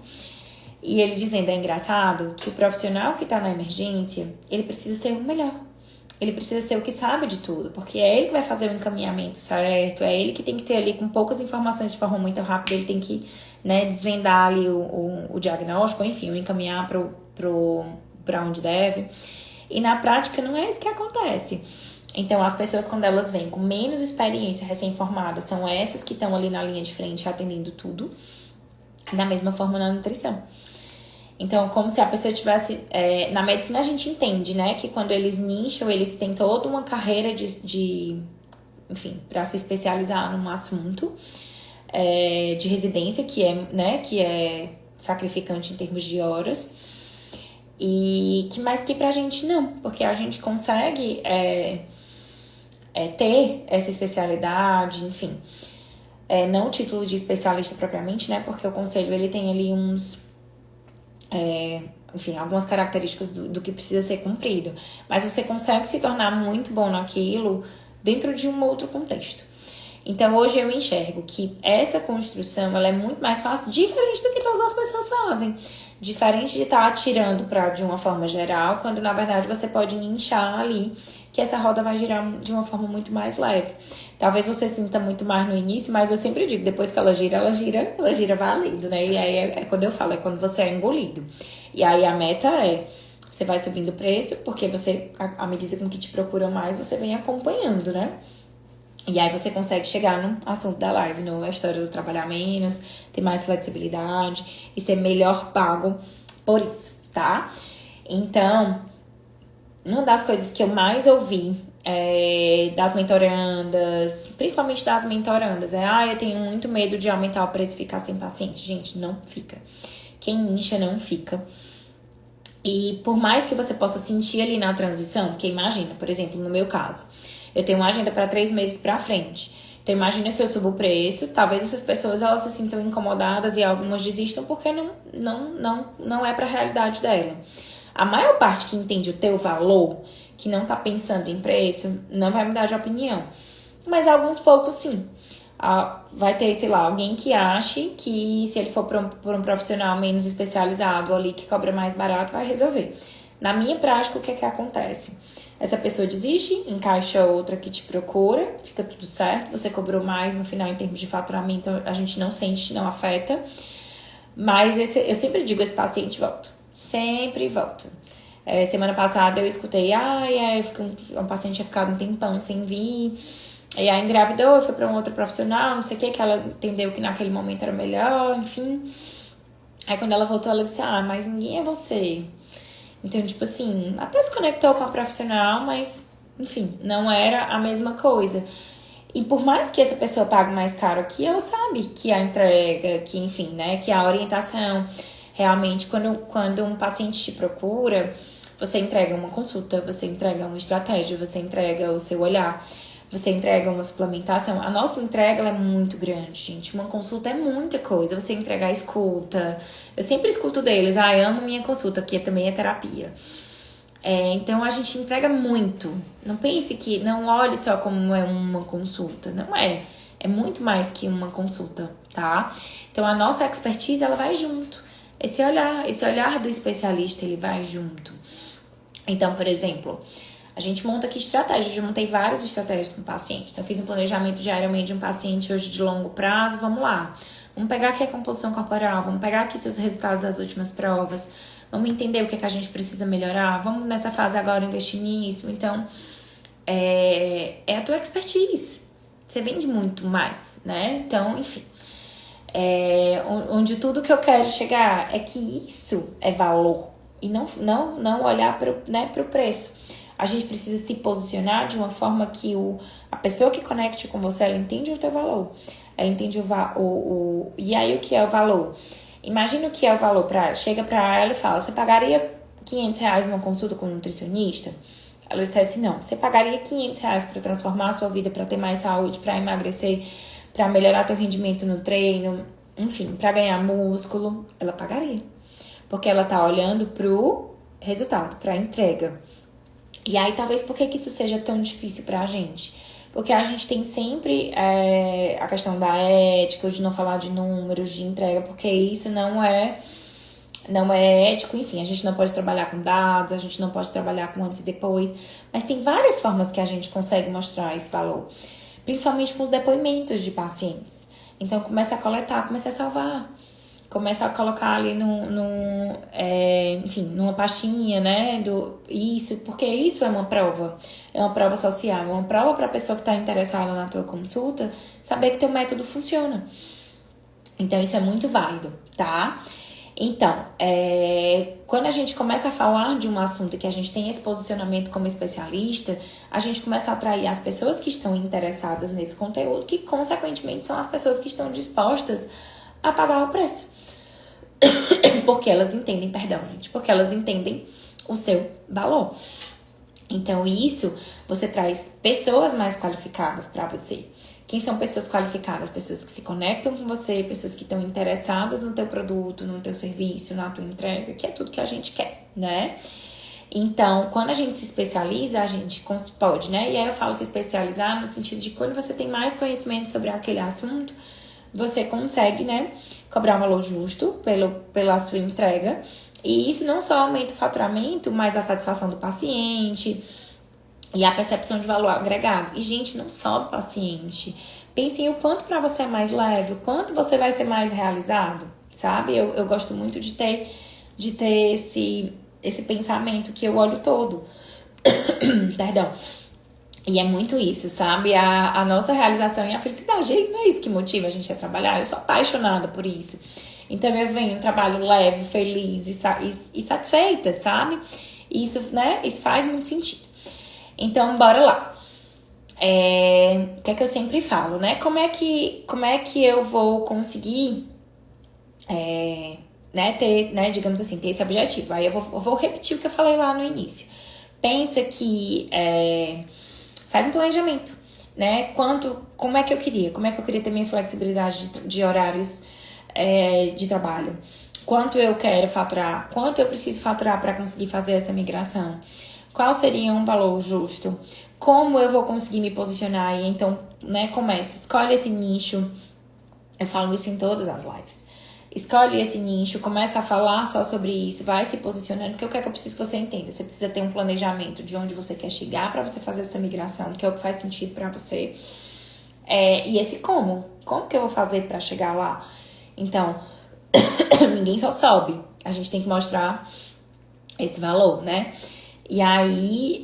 E ele dizendo, é engraçado que o profissional que tá na emergência, ele precisa ser o melhor. Ele precisa ser o que sabe de tudo, porque é ele que vai fazer o encaminhamento certo, é ele que tem que ter ali com poucas informações de forma muito rápida, ele tem que, né, desvendar ali o diagnóstico, enfim, o encaminhar pra onde deve. E na prática não é isso que acontece. Então, as pessoas, quando elas vêm com menos experiência, recém-formadas, são essas que estão ali na linha de frente atendendo tudo. Da mesma forma na nutrição. Então, como se a pessoa tivesse... na medicina a gente entende, né? Que quando eles nicham, eles têm toda uma carreira enfim, para se especializar num assunto de residência, que é sacrificante em termos de horas. Mas que pra gente não, porque a gente consegue ter essa especialidade, enfim. Não o título de especialista propriamente, né? Porque o conselho, ele tem ali enfim, algumas características do que precisa ser cumprido. Mas você consegue se tornar muito bom naquilo dentro de um outro contexto. Então, hoje eu enxergo que essa construção, ela é muito mais fácil, diferente do que todas as pessoas fazem. Diferente de estar atirando de uma forma geral, quando na verdade você pode nichar ali, que essa roda vai girar de uma forma muito mais leve. Talvez você sinta muito mais no início, mas eu sempre digo, depois que ela gira valendo, né? E aí é quando eu falo, é quando você é engolido. E aí a meta você vai subindo o preço, porque você, à medida com que te procuram mais, você vem acompanhando, né? E aí você consegue chegar no assunto da live, na história do trabalhar menos, ter mais flexibilidade e ser melhor pago por isso, tá? Então, uma das coisas que eu mais ouvi das mentorandas, principalmente das mentorandas, eu tenho muito medo de aumentar o preço e ficar sem paciente. Gente, não fica. Quem nicha não fica. E por mais que você possa sentir ali na transição, porque imagina, por exemplo, no meu caso, eu tenho uma agenda para 3 meses pra frente. Então, imagina se eu subo o preço, talvez essas pessoas elas se sintam incomodadas e algumas desistam porque não é pra realidade dela. A maior parte que entende o teu valor, que não tá pensando em preço, não vai mudar de opinião. Mas alguns poucos sim. Vai ter, sei lá, alguém que ache que se ele for por um profissional menos especializado ali, que cobra mais barato, vai resolver. Na minha prática, o que é que acontece? Essa pessoa desiste, encaixa outra que te procura, fica tudo certo, você cobrou mais no final em termos de faturamento, a gente não sente, não afeta. Mas eu sempre digo, esse paciente volta. Sempre volta. Semana passada eu escutei, um paciente tinha ficado um tempão sem vir, e aí engravidou, foi pra um outro profissional, não sei o que ela entendeu que naquele momento era melhor, enfim. Aí quando ela voltou, ela disse, mas ninguém é você. Então, tipo assim, até se conectou com a profissional, mas, enfim, não era a mesma coisa. E por mais que essa pessoa pague mais caro aqui, ela sabe que a entrega, que, enfim, né, que a orientação, realmente, quando um paciente te procura, você entrega uma consulta, você entrega uma estratégia, você entrega o seu olhar, você entrega uma suplementação. A nossa entrega ela é muito grande, gente. Uma consulta é muita coisa. Você entregar a escuta. Eu sempre escuto deles. Amo minha consulta, que também é terapia. Então, a gente entrega muito. Não pense que... Não olhe só como é uma consulta. Não é. É muito mais que uma consulta, tá? Então, a nossa expertise, ela vai junto. Esse olhar do especialista, ele vai junto. Então, por exemplo... A gente monta aqui estratégias, eu já montei várias estratégias com o paciente. Então, eu fiz um planejamento diariamente de um paciente hoje de longo prazo, vamos lá. Vamos pegar aqui a composição corporal, vamos pegar aqui seus resultados das últimas provas, vamos entender o que a gente precisa melhorar, vamos nessa fase agora investir nisso. Então, é a tua expertise. Você vende muito mais, né? Então, enfim. Onde tudo que eu quero chegar é que isso é valor e não olhar pro preço. A gente precisa se posicionar de uma forma que a pessoa que conecte com você, ela entende o teu valor. Ela entende E aí, o que é o valor? Imagina o que é o valor chega pra ela e fala, você pagaria R$500 numa consulta com um nutricionista? Ela dissesse, não. Você pagaria R$500 pra transformar a sua vida, pra ter mais saúde, pra emagrecer, pra melhorar teu rendimento no treino, enfim, pra ganhar músculo? Ela pagaria. Porque ela tá olhando pro resultado, pra entrega. E aí, talvez, por que isso seja tão difícil pra gente? Porque a gente tem sempre a questão da ética, de não falar de números, de entrega, porque isso não é ético. Enfim, a gente não pode trabalhar com dados, a gente não pode trabalhar com antes e depois. Mas tem várias formas que a gente consegue mostrar esse valor. Principalmente com os depoimentos de pacientes. Então, começa a coletar, começa a salvar. começa a colocar ali enfim, numa pastinha, né? Porque isso é uma prova social, é uma prova para a pessoa que está interessada na tua consulta saber que teu método funciona. Então, isso é muito válido, tá? Então, quando a gente começa a falar de um assunto que a gente tem esse posicionamento como especialista, a gente começa a atrair as pessoas que estão interessadas nesse conteúdo, que consequentemente são as pessoas que estão dispostas a pagar o preço. Porque elas entendem, porque elas entendem o seu valor. Então, você traz pessoas mais qualificadas para você. Quem são pessoas qualificadas? Pessoas que se conectam com você, pessoas que estão interessadas no teu produto, no teu serviço, na tua entrega, que é tudo que a gente quer, né? Então, quando a gente se especializa, a gente pode, né? E aí eu falo se especializar no sentido de quando você tem mais conhecimento sobre aquele assunto, você consegue, né, cobrar um valor justo pela sua entrega. E isso não só aumenta o faturamento, mas a satisfação do paciente e a percepção de valor agregado. E, gente, não só do paciente. Pense em o quanto para você é mais leve, o quanto você vai ser mais realizado, sabe? Eu gosto muito de ter esse pensamento que eu olho todo. Perdão. E é muito isso, sabe? A nossa realização e a felicidade. Não é isso que motiva a gente a trabalhar. Eu sou apaixonada por isso. Então, eu venho, trabalho leve, feliz e satisfeita, sabe? E isso, né? Isso faz muito sentido. Então, bora lá. O que é que eu sempre falo, né? Como é que eu vou conseguir, digamos assim, ter esse objetivo? Aí eu vou repetir o que eu falei lá no início. Pensa que faz um planejamento, né? Como é que eu queria ter minha flexibilidade de horários de trabalho? Quanto eu quero faturar? Quanto eu preciso faturar para conseguir fazer essa migração? Qual seria um valor justo? Como eu vou conseguir me posicionar? E então, né, escolhe esse nicho. Eu falo isso em todas as lives. Escolhe esse nicho, começa a falar só sobre isso, vai se posicionando, porque o que é que eu preciso que você entenda? Você precisa ter um planejamento de onde você quer chegar para você fazer essa migração, que é o que faz sentido para você. E esse como que eu vou fazer para chegar lá? Então, ninguém só sobe, a gente tem que mostrar esse valor, né? E aí,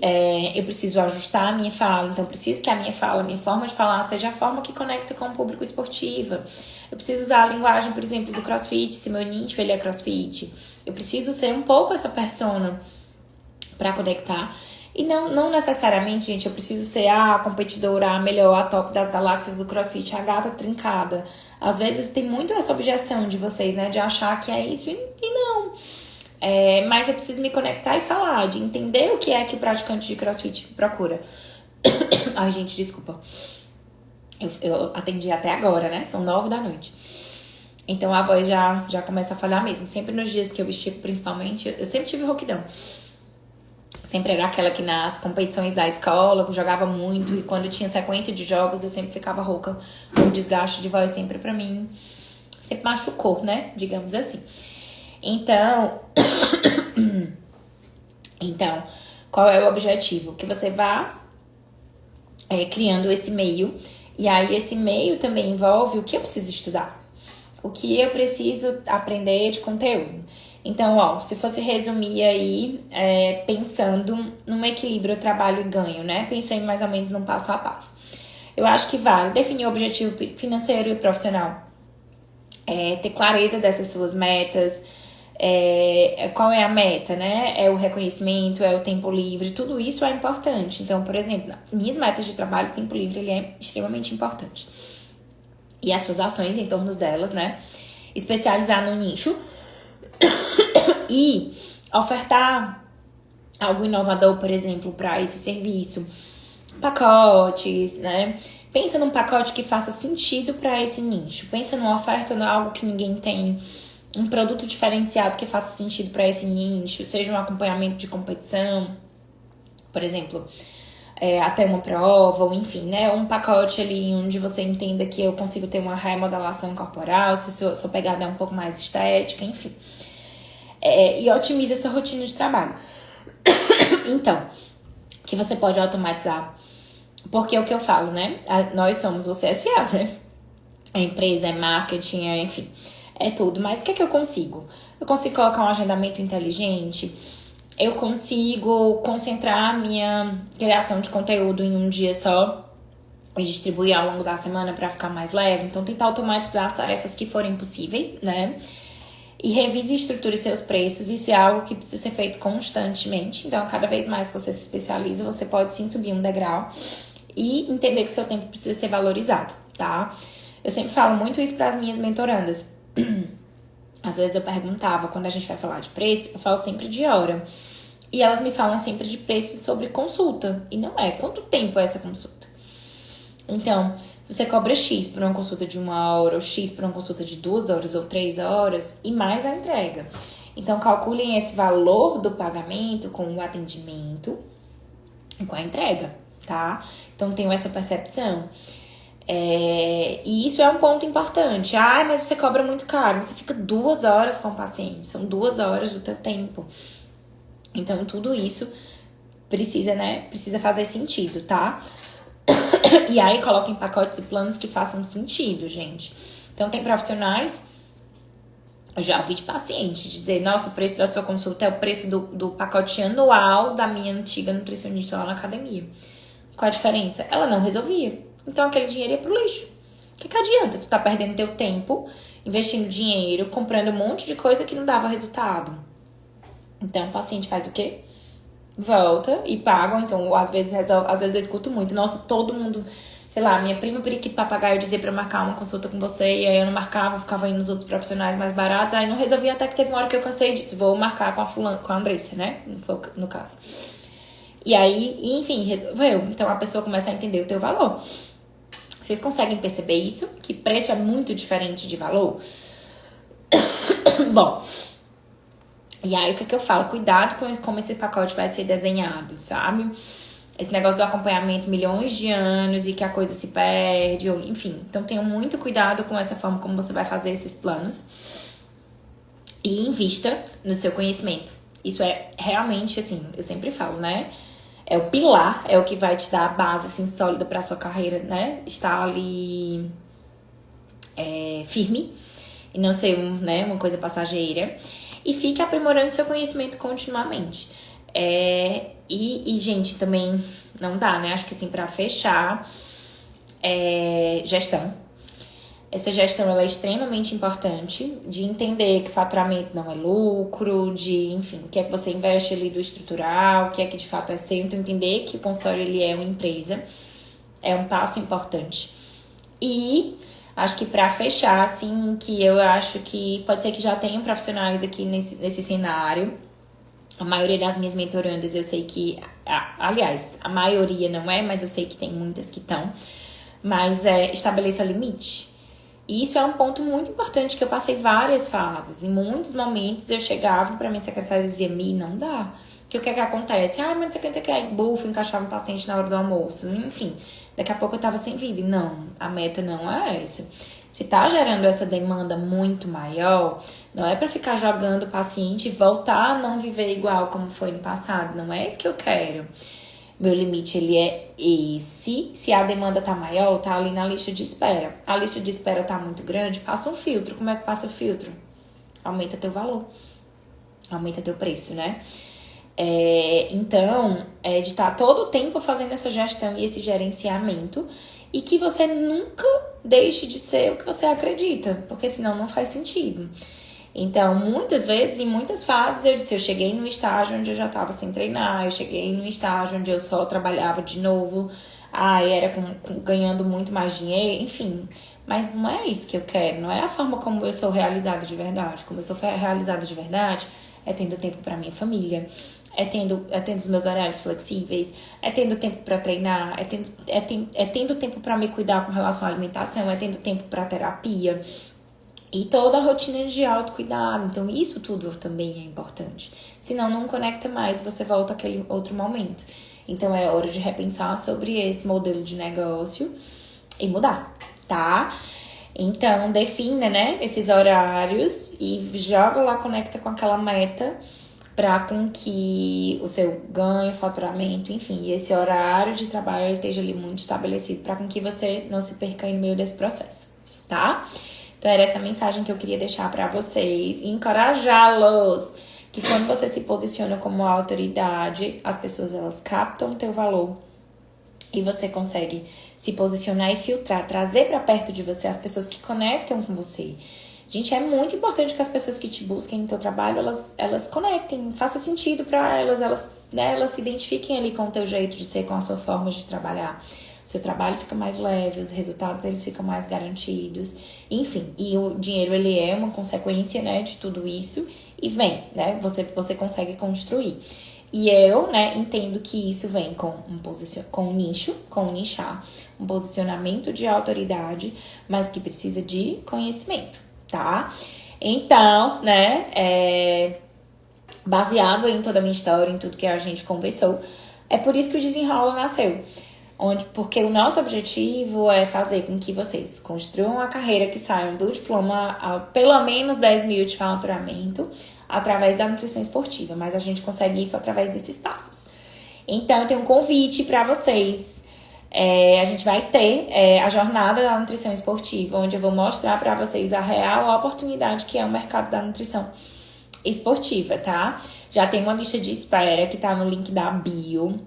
eu preciso ajustar a minha fala. Então, preciso que a minha forma de falar seja a forma que conecta com o público esportivo. Eu preciso usar a linguagem, por exemplo, do CrossFit, se meu nicho ele é CrossFit. Eu preciso ser um pouco essa persona para conectar. E não necessariamente, gente, eu preciso ser a competidora, a melhor, a top das galáxias do CrossFit, a gata trincada. Às vezes tem muito essa objeção de vocês, né? De achar que é isso e não. Mas eu preciso me conectar e falar, de entender o que é que o praticante de CrossFit procura. Ai, gente, desculpa. Eu atendi até agora, né? São 9 da noite. Então a voz já começa a falhar mesmo. Sempre nos dias que eu estico, principalmente, eu sempre tive rouquidão. Sempre era aquela que nas competições da escola eu jogava muito. E quando tinha sequência de jogos, eu sempre ficava rouca. O desgaste de voz sempre pra mim sempre machucou, né? Digamos assim. Então, qual é o objetivo? Que você vá criando esse meio. E aí, esse meio também envolve o que eu preciso estudar. O que eu preciso aprender de conteúdo. Então, se fosse resumir aí, pensando num equilíbrio trabalho e ganho, né? Pensei mais ou menos num passo a passo. Eu acho que vale definir o objetivo financeiro e profissional. Ter clareza dessas suas metas. Qual é a meta, né? É o reconhecimento, é o tempo livre, tudo isso é importante. Então, por exemplo, minhas metas de trabalho, o tempo livre, ele é extremamente importante. E as suas ações em torno delas, né? Especializar no nicho e ofertar algo inovador, por exemplo, para esse serviço. Pacotes, né? Pensa num pacote que faça sentido para esse nicho. Pensa numa oferta, em algo que ninguém tem. Um produto diferenciado que faça sentido para esse nicho, seja um acompanhamento de competição, por exemplo, até uma prova, ou enfim, né? Um pacote ali onde você entenda que eu consigo ter uma remodelação corporal, se sua pegada é um pouco mais estética, enfim. E otimiza essa rotina de trabalho. Então, que você pode automatizar. Porque é o que eu falo, né? Nós somos o CSA, né? A empresa é marketing, enfim. é tudo. Mas o que é que eu consigo? Eu consigo colocar um agendamento inteligente, eu consigo concentrar a minha criação de conteúdo em um dia só e distribuir ao longo da semana para ficar mais leve. Então, tentar automatizar as tarefas que forem possíveis, né? E revise e estruture seus preços. Isso é algo que precisa ser feito constantemente. Então, cada vez mais que você se especializa, você pode sim subir um degrau e entender que seu tempo precisa ser valorizado, tá? Eu sempre falo muito isso para as minhas mentorandas. Às vezes eu perguntava, quando a gente vai falar de preço, eu falo sempre de hora. E elas me falam sempre de preço sobre consulta. E não é. Quanto tempo é essa consulta? Então, você cobra X por uma consulta de 1 hora, ou X por uma consulta de 2 horas ou 3 horas, e mais a entrega. Então, calculem esse valor do pagamento com o atendimento e com a entrega, tá? Então, tenham essa percepção. E isso é um ponto importante. Ah, mas você cobra muito caro. Você fica 2 horas com o paciente. São 2 horas do teu tempo. Então, tudo isso precisa, né? Precisa fazer sentido, tá? E aí, coloquem pacotes e planos que façam sentido, gente. Então, tem profissionais... Eu já ouvi de paciente dizer, nossa, o preço da sua consulta é o preço do pacote anual da minha antiga nutricionista lá na academia. Qual a diferença? Ela não resolvia. Então, aquele dinheiro ia pro lixo. O que adianta? Tu tá perdendo teu tempo, investindo dinheiro, comprando um monte de coisa que não dava resultado. Então, o paciente faz o quê? Volta e paga. Então, às vezes eu escuto muito. Nossa, todo mundo... Sei lá, minha prima periquito papagaio dizia pra eu marcar uma consulta com você. E aí eu não marcava, ficava indo nos outros profissionais mais baratos. Aí não resolvia, até que teve uma hora que eu cansei e disse, vou marcar com a Andressa, né? No caso. E aí, enfim, resolveu. Então, a pessoa começa a entender o teu valor. Vocês conseguem perceber isso? Que preço é muito diferente de valor? Bom, e aí o que eu falo? Cuidado com como esse pacote vai ser desenhado, sabe? Esse negócio do acompanhamento milhões de anos e que a coisa se perde, enfim. Então, tenham muito cuidado com essa forma como você vai fazer esses planos. E invista no seu conhecimento. Isso é realmente, assim, eu sempre falo, né? É o pilar, é o que vai te dar a base, assim, sólida pra sua carreira, né? Estar ali firme e não ser uma coisa passageira. E fique aprimorando seu conhecimento continuamente. Gente, também não dá, né? Acho que, assim, pra fechar, gestão. Essa gestão, ela é extremamente importante, de entender que faturamento não é lucro, enfim, o que é que você investe ali do estrutural, o que é que de fato é seu. Então, entender que o consultório, ele é uma empresa, é um passo importante. E acho que pra fechar, assim, que eu acho que pode ser que já tenham profissionais aqui nesse cenário. A maioria das minhas mentorandas, eu sei que... Aliás, a maioria não é, mas eu sei que tem muitas que estão. Mas estabeleça limite. E isso é um ponto muito importante, que eu passei várias fases. Em muitos momentos eu chegava pra minha secretária e dizia, não dá. Que o que é que acontece? Mas você quer bufo, encaixava um paciente na hora do almoço. Enfim, daqui a pouco eu tava sem vida. E não, a meta não é essa. Se tá gerando essa demanda muito maior, não é pra ficar jogando o paciente e voltar a não viver igual como foi no passado. Não é isso que eu quero. Meu limite, ele é esse. Se a demanda tá maior, tá ali na lista de espera. A lista de espera tá muito grande, passa um filtro. Como é que passa o filtro? Aumenta teu valor. Aumenta teu preço, né? Então, de estar todo o tempo fazendo essa gestão e esse gerenciamento. E que você nunca deixe de ser o que você acredita. Porque senão não faz sentido. Então, muitas vezes, em muitas fases, eu cheguei num estágio onde eu já estava sem treinar, eu cheguei num estágio onde eu só trabalhava de novo, era ganhando muito mais dinheiro, enfim. Mas não é isso que eu quero, não é a forma como eu sou realizada de verdade. Como eu sou realizada de verdade, é tendo tempo para minha família, é tendo os meus horários flexíveis, é tendo tempo para treinar, é tendo tempo para me cuidar com relação à alimentação, é tendo tempo para terapia. E toda a rotina de autocuidado. Então, isso tudo também é importante. Senão, não conecta mais, você volta àquele outro momento. Então, é hora de repensar sobre esse modelo de negócio e mudar, tá? Então, defina, esses horários e joga lá, conecta com aquela meta para com que o seu ganho, faturamento, enfim, esse horário de trabalho esteja ali muito estabelecido para com que você não se perca no meio desse processo, tá? Então era essa mensagem que eu queria deixar pra vocês e encorajá-los que quando você se posiciona como autoridade, as pessoas elas captam o teu valor e você consegue se posicionar e filtrar, trazer pra perto de você as pessoas que conectam com você. Gente, é muito importante que as pessoas que te busquem no teu trabalho, elas conectem, faça sentido pra elas, né, elas se identifiquem ali com o teu jeito de ser, com a sua forma de trabalhar. Seu trabalho fica mais leve, os resultados eles ficam mais garantidos, enfim. E o dinheiro ele é uma consequência, né, de tudo isso e vem, né, você consegue construir. E eu, né, entendo que isso vem com um nicho, com um nichar, um posicionamento de autoridade, mas que precisa de conhecimento, tá? Então, né, baseado em toda a minha história, em tudo que a gente conversou, é por isso que o Desenrola nasceu. Porque o nosso objetivo é fazer com que vocês construam uma carreira que saiam do diploma a pelo menos 10 mil de faturamento através da nutrição esportiva, mas a gente consegue isso através desses passos. Então, eu tenho um convite para vocês. A gente vai ter a jornada da nutrição esportiva, onde eu vou mostrar para vocês a real oportunidade que é o mercado da nutrição esportiva, tá? Já tem uma lista de espera que tá no link da bio.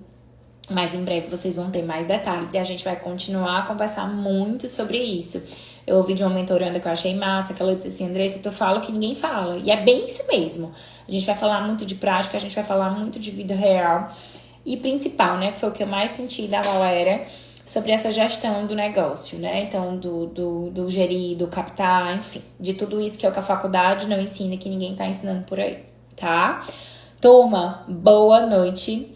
Mas em breve vocês vão ter mais detalhes e a gente vai continuar a conversar muito sobre isso. Eu ouvi de uma mentoranda que eu achei massa, que ela disse assim, Andressa, tu fala o que ninguém fala. E é bem isso mesmo. A gente vai falar muito de prática, a gente vai falar muito de vida real. E principal, né, que foi o que eu mais senti da galera, sobre essa gestão do negócio, né? Então, do gerir, do captar, enfim, de tudo isso que é o que a faculdade não ensina, que ninguém tá ensinando por aí, tá? Turma, boa noite.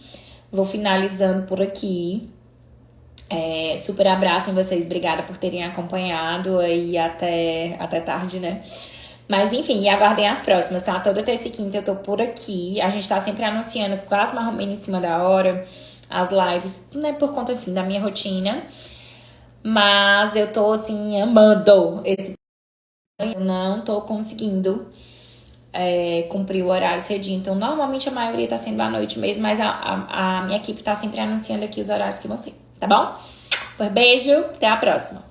Vou finalizando por aqui. Super abraço em vocês. Obrigada por terem acompanhado aí até tarde, né? Mas enfim, e aguardem as próximas, tá? Toda terça e quinta eu tô por aqui. A gente tá sempre anunciando quase mais ou menos em cima da hora as lives, né? Por conta, enfim, da minha rotina. Mas eu tô, assim, amando esse... Eu não tô conseguindo cumprir o horário cedinho. Então, normalmente a maioria tá sendo à noite mesmo, mas a minha equipe tá sempre anunciando aqui os horários que vão ser, tá bom? Beijo, até a próxima.